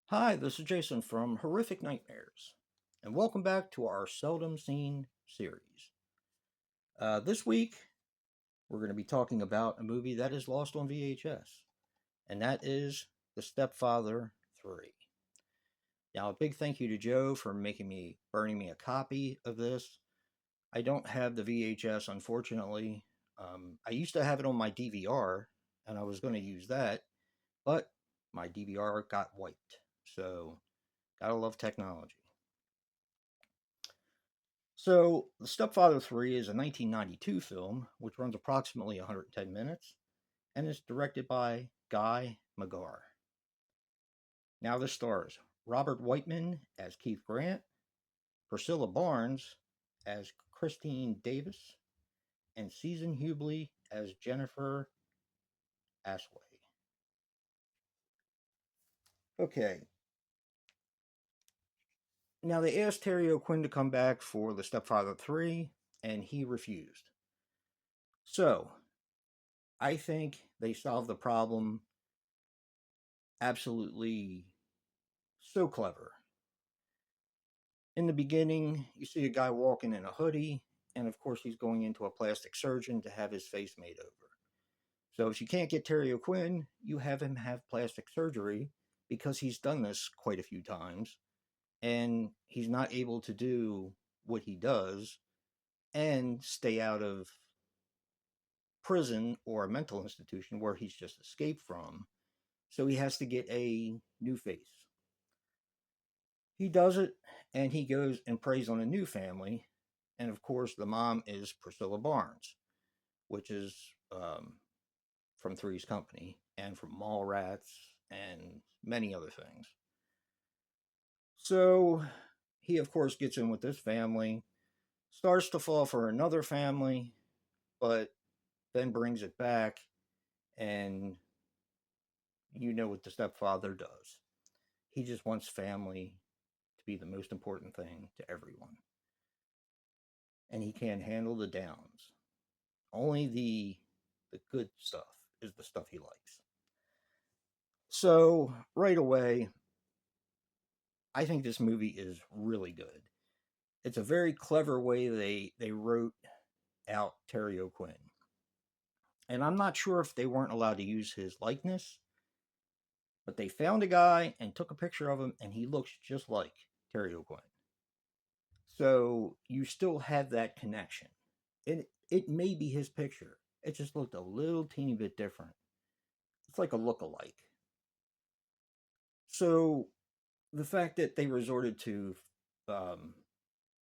Hi, this is Jason from Horrific Nightmares, and welcome back to our Seldom Seen series. This week, we're going to be talking about a movie that is lost on VHS, and that is The Stepfather 3. Now, a big thank you to Joe for burning me a copy of this. I don't have the VHS, unfortunately. I used to have it on my DVR, and I was going to use that, but my DVR got wiped. So, gotta love technology. So, The Stepfather 3 is a 1992 film which runs approximately 110 minutes and is directed by Guy Magar. Now, this stars Robert Whiteman as Keith Grant, Priscilla Barnes as Christine Davis, and Susan Hubley as Jennifer Asway. Okay, now they asked Terry O'Quinn to come back for The Stepfather 3, and he refused. So, I think they solved the problem absolutely so clever. In the beginning, you see a guy walking in a hoodie, and of course, he's going into a plastic surgeon to have his face made over. So, if you can't get Terry O'Quinn, you have him have plastic surgery because he's done this quite a few times, and he's not able to do what he does and stay out of prison or a mental institution where he's just escaped from. So, he has to get a new face. He does it, and he goes and preys on a new family. And of course, the mom is Priscilla Barnes, which is from Three's Company and from Mallrats and many other things. So he, of course, gets in with this family, starts to fall for another family, but then brings it back. And you know what the stepfather does. He just wants family to be the most important thing to everyone. And he can't handle the downs. Only the good stuff is the stuff he likes. So right away, I think this movie is really good. It's a very clever way they wrote out Terry O'Quinn. And I'm not sure if they weren't allowed to use his likeness, but they found a guy and took a picture of him, and he looks just like Terry O'Quinn. So you still have that connection. It may be his picture. It just looked a little teeny bit different. It's like a look-alike. So the fact that they resorted um,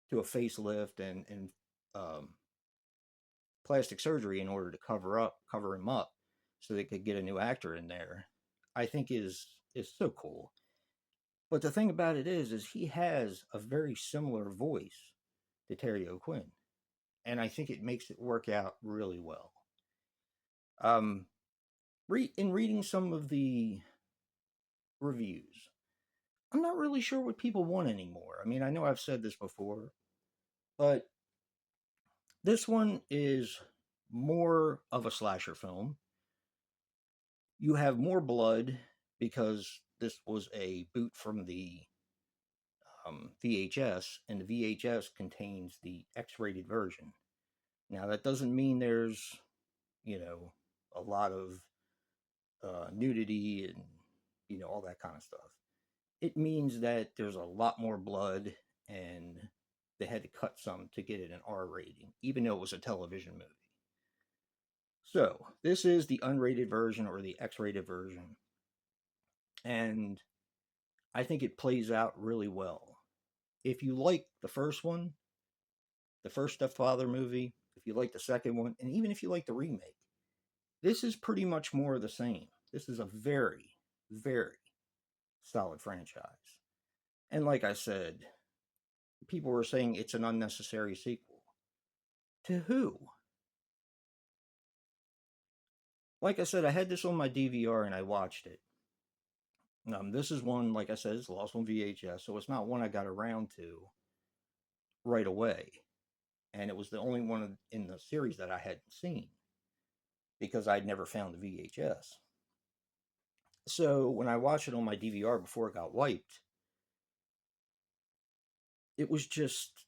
to a facelift and um, plastic surgery in order to cover him up, so they could get a new actor in there, I think is so cool. But the thing about it is he has a very similar voice to Terry O'Quinn, and I think it makes it work out really well. Um, in reading some of the reviews, I'm not really sure what people want anymore. I mean, I know I've said this before, but this one is more of a slasher film. You have more blood because this was a boot from the VHS, and the VHS contains the X-rated version. Now that doesn't mean there's, you know, a lot of nudity and all that kind of stuff. It means that there's a lot more blood, and they had to cut some to get it an R rating, even though it was a television movie. So this is the unrated version or the X-rated version, and I think it plays out really well. If you like the first one, the first Stepfather movie, if you like the second one, and even if you like the remake, this is pretty much more of the same. This is a very, very solid franchise. And like I said, people were saying it's an unnecessary sequel. To who? Like I said, I had this on my DVR and I watched it. This is one, like I said, it's lost on VHS, so it's not one I got around to right away. And it was the only one in the series that I hadn't seen because I'd never found the VHS. So when I watched it on my DVR before it got wiped, it was just,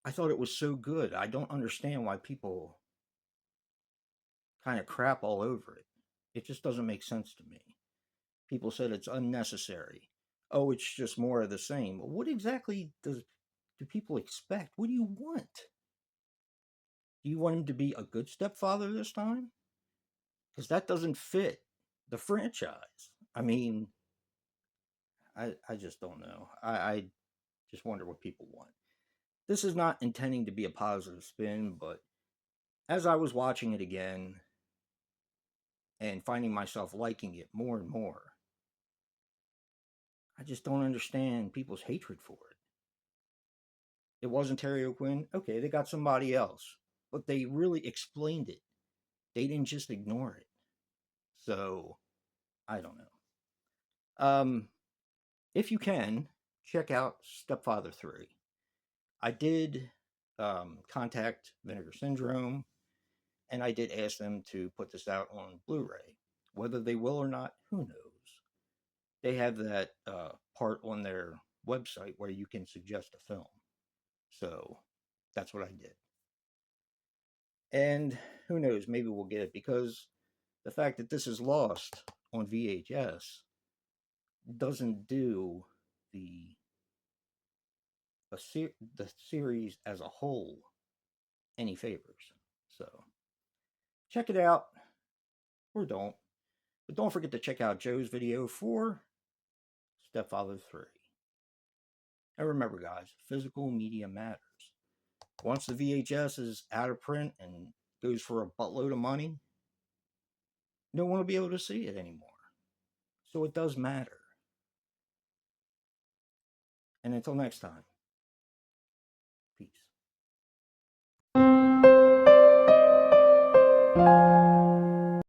I thought it was so good. I don't understand why people kind of crap all over it. It just doesn't make sense to me. People said it's unnecessary. Oh, it's just more of the same. What exactly do people expect? What do you want? Do you want him to be a good stepfather this time? Because that doesn't fit the franchise. I mean, I just don't know. I just wonder what people want. This is not intending to be a positive spin, but as I was watching it again and finding myself liking it more and more, I just don't understand people's hatred for it. It wasn't Terry O'Quinn. Okay, they got somebody else, but they really explained it. They didn't just ignore it. So I don't know. If you can, check out Stepfather 3. I did contact Vinegar Syndrome, and I did ask them to put this out on Blu-ray. Whether they will or not, who knows? They have that part on their website where you can suggest a film. So that's what I did. And who knows, maybe we'll get it, because the fact that this is lost on VHS doesn't do the the series as a whole any favors. So check it out or don't. But don't forget to check out Joe's video for Stepfather 3. And remember, guys, physical media matters. Once the VHS is out of print and goes for a buttload of money, no one will be able to see it anymore. So it does matter. And until next time.